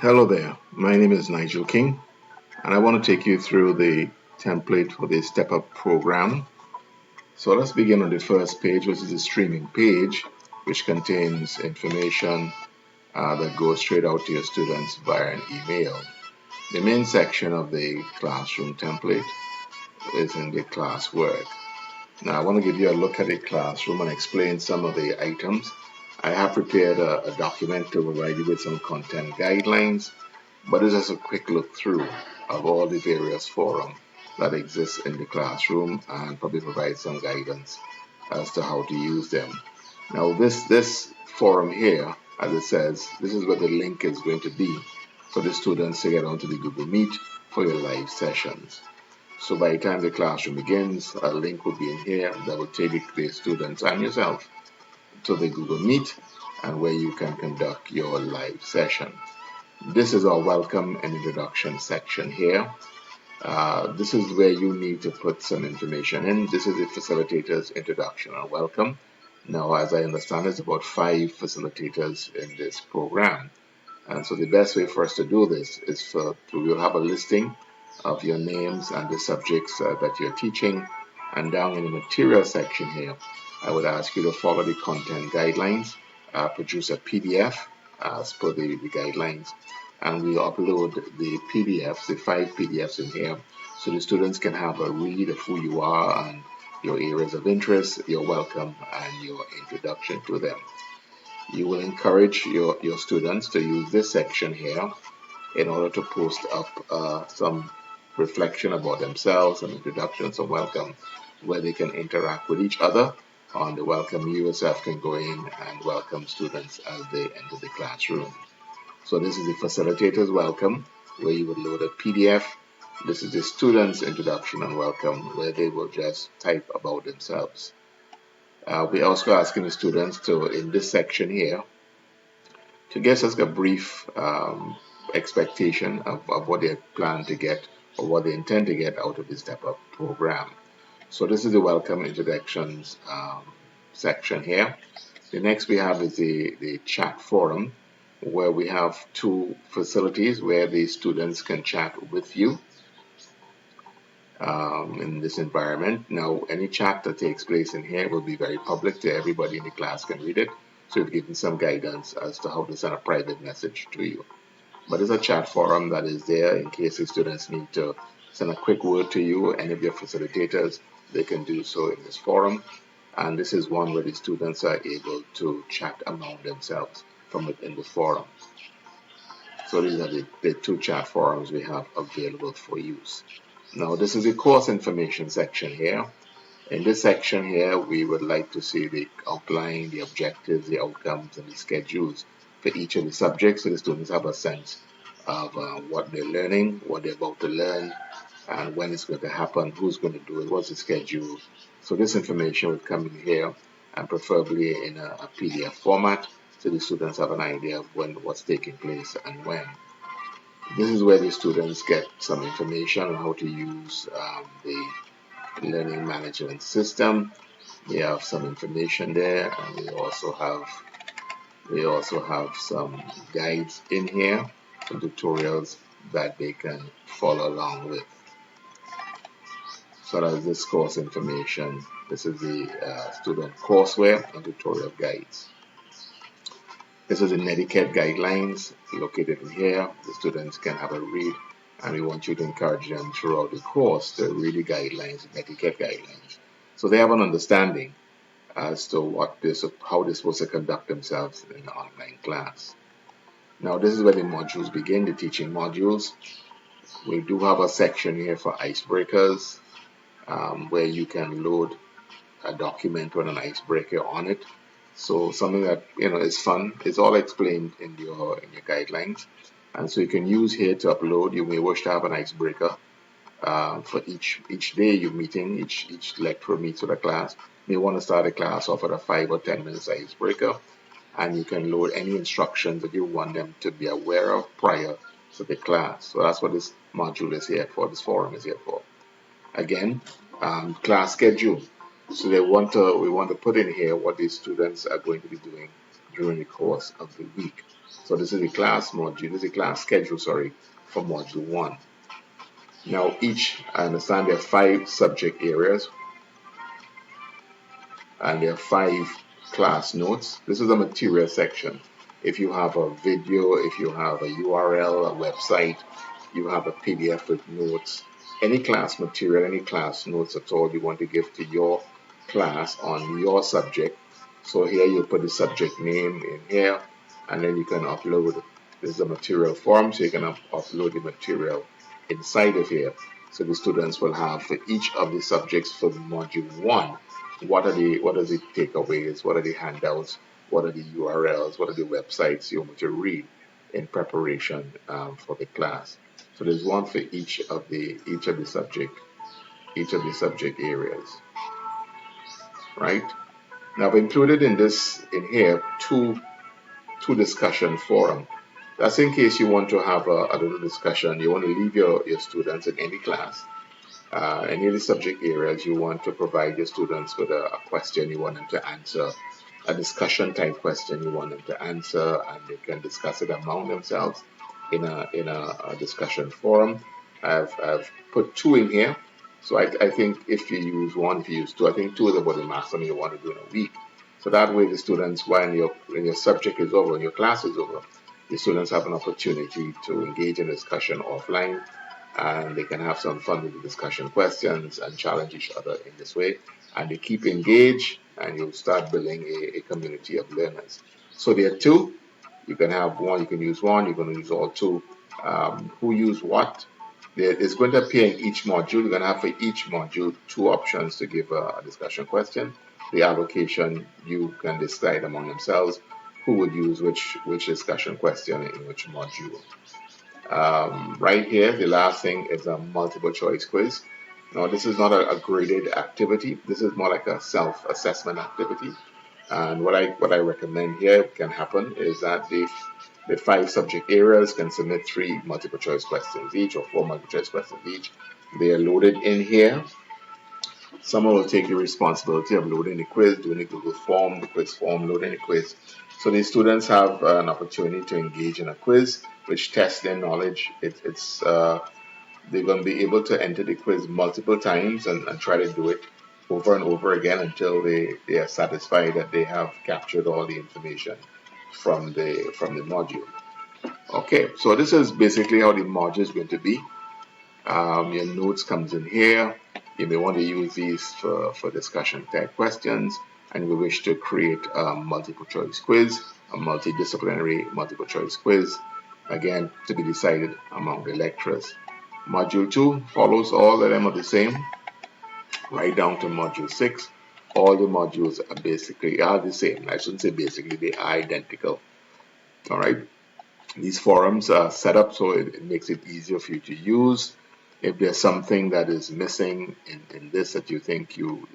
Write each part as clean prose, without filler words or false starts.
Hello there, my name is Nigel King, and I want to take you through the template for the Step Up program. So let's begin on the first page, which is the streaming page, which contains information that goes straight out to your students via an email. The main section of the classroom template is in the classwork. Now, I want to give you a look at the classroom and explain some of the items. I have prepared a document to provide you with some content guidelines, but this is a quick look through of all the various forums that exist in the classroom and probably provide some guidance as to how to use them. Now, this forum here, as it says, this is where the link is going to be for the students to get onto the Google Meet for your live sessions. So by the time the classroom begins, a link will be in here that will take the students and yourself to the Google Meet and where you can conduct your live session. This is our welcome and introduction section here. This is where you need to put some information in. This is the facilitator's introduction and welcome. Now, as I understand, there's about 5 facilitators in this program. And so the best way for us to do this is we'll have a listing of your names and the subjects that you're teaching. And down in the material section here, I would ask you to follow the content guidelines, produce a PDF as per the guidelines, and we'll upload the PDFs, the 5 PDFs in here, so the students can have a read of who you are and your areas of interest, your welcome, and your introduction to them. You will encourage your students to use this section here in order to post up some reflection about themselves, some introduction, some welcome, where they can interact with each other. On the welcome, you yourself can go in and welcome students as they enter the classroom. So this is the facilitator's welcome, where you would load a PDF. This is the student's introduction and welcome, where they will just type about themselves. We're also asking the students to, in this section here, to give us a brief expectation of what they plan to get or what they intend to get out of the Step Up program. So this is the welcome introductions section here. The next we have is the chat forum, where we have 2 facilities where the students can chat with you in this environment. Now, any chat that takes place in here will be very public to everybody in the class can read it. So we've given some guidance as to how to send a private message to you. But there's a chat forum that is there in case the students need to send a quick word to you or any of your facilitators, they can do so in this forum. And this is one where the students are able to chat among themselves from within the forum. So these are the 2 chat forums we have available for use. Now, this is the course information section here. In this section here, we would like to see the outline, the objectives, the outcomes, and the schedules for each of the subjects so the students have a sense of what they're learning, what they're about to learn, and when it's going to happen, who's going to do it, what's the schedule. So this information would come in here, and preferably in a PDF format, so the students have an idea of what's taking place and when. This is where the students get some information on how to use the learning management system. We have some information there, and we also have some guides in here, some tutorials that they can follow along with. So that's this course information. This is the student courseware and tutorial guides. This is the netiquette guidelines located in here. The students can have a read, and we want you to encourage them throughout the course to read the guidelines, netiquette guidelines, so they have an understanding as to how they're supposed to conduct themselves in an online class. Now, this is where the modules begin, the teaching modules. We do have a section here for icebreakers, where you can load a document with an icebreaker on it. So something that is fun. It's all explained in your guidelines, and so you can use here to upload. You may wish to have an icebreaker for each day you're meeting, each lecturer meets with a class. You may want to start a class off with a 5 or 10 minutes icebreaker, and you can load any instructions that you want them to be aware of prior to the class. So that's what this module is here for, this forum is here for. Again, class schedule. So we want to put in here what the students are going to be doing during the course of the week. So this is a class module, this is a class schedule, sorry, for module 1. Now I understand there are 5 subject areas and there are 5 class notes. This is the material section. If you have a video, if you have a URL, a website, you have a PDF with notes, any class material, any class notes at all you want to give to your class on your subject. So here you put the subject name in here, and then you can upload. This is a material form, so you can upload the material inside of here. So the students will have for each of the subjects for module 1, what are the takeaways, what are the handouts, what are the URLs, what are the websites you want to read in preparation for the class. So there's one for each of the subject areas, right? Now I've included in here two discussion forum. That's in case you want to have a little discussion. You want to leave your students in any class, any of the subject areas. You want to provide your students with a question you want them to answer, a discussion type question you want them to answer, and they can discuss it among themselves in a discussion forum. I've put 2 in here. So I think if you use 1, if you use 2, I think 2 is about the maximum you want to do in a week. So that way the students, when your subject is over, when your class is over, the students have an opportunity to engage in discussion offline, and they can have some fun with the discussion questions and challenge each other in this way. And they keep engaged, and you'll start building a community of learners. So there are 2. You can have 1, you can use 1, you're going to use all 2. Who use what? It's going to appear in each module. You're going to have for each module 2 options to give a discussion question. The allocation, you can decide among themselves who would use which discussion question in which module. Right here, the last thing is a multiple choice quiz. Now, this is not a graded activity. This is more like a self-assessment activity. And what I recommend here can happen is that the 5 subject areas can submit 3 multiple choice questions each, or 4 multiple choice questions each. They are loaded in here. Someone will take the responsibility of loading the quiz, doing the Google form, the quiz form, loading the quiz. So these students have an opportunity to engage in a quiz, which tests their knowledge. They're going to be able to enter the quiz multiple times and try to do it over and over again until they are satisfied that they have captured all the information from the module. Okay, so this is basically how the module is going to be. Your notes comes in here. You may want to use these for discussion type questions, and we wish to create a multiple choice quiz, a multidisciplinary multiple choice quiz, again to be decided among the lecturers. Module 2 follows, all of them are the same, right down to module 6. All the modules are the same. I shouldn't say basically, they are identical. All right. These forums are set up so it makes it easier for you to use. If there's something that is missing in this that you think you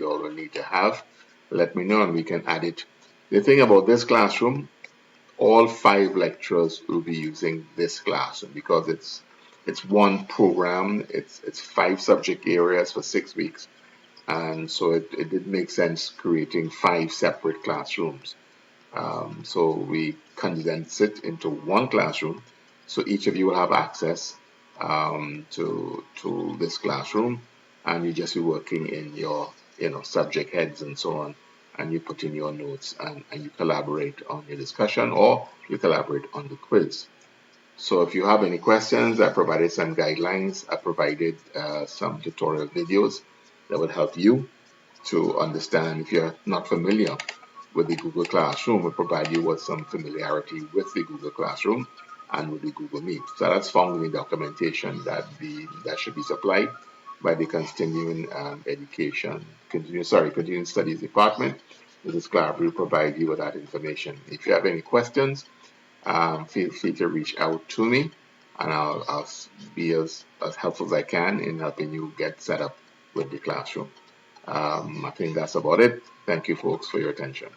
all will need to have, let me know and we can add it. The thing about this classroom, all 5 lecturers will be using this classroom because it's one program. It's 5 subject areas for 6 weeks, and so it did make sense creating 5 separate classrooms. So we condense it into one classroom, so each of you will have access to this classroom, and you just be working in your subject heads and so on, and you put in your notes and you collaborate on your discussion, or you collaborate on the quiz. So if you have any questions, I provided some guidelines. I provided some tutorial videos that would help you to understand. If you're not familiar with the Google Classroom, will provide you with some familiarity with the Google Classroom and with the Google Meet. So that's found in the documentation that should be supplied by the Continuing Studies Department. Mrs. Clark will provide you with that information. If you have any questions, feel free to reach out to me, and I'll be as helpful as I can in helping you get set up with the classroom. I think that's about it. Thank you, folks, for your attention.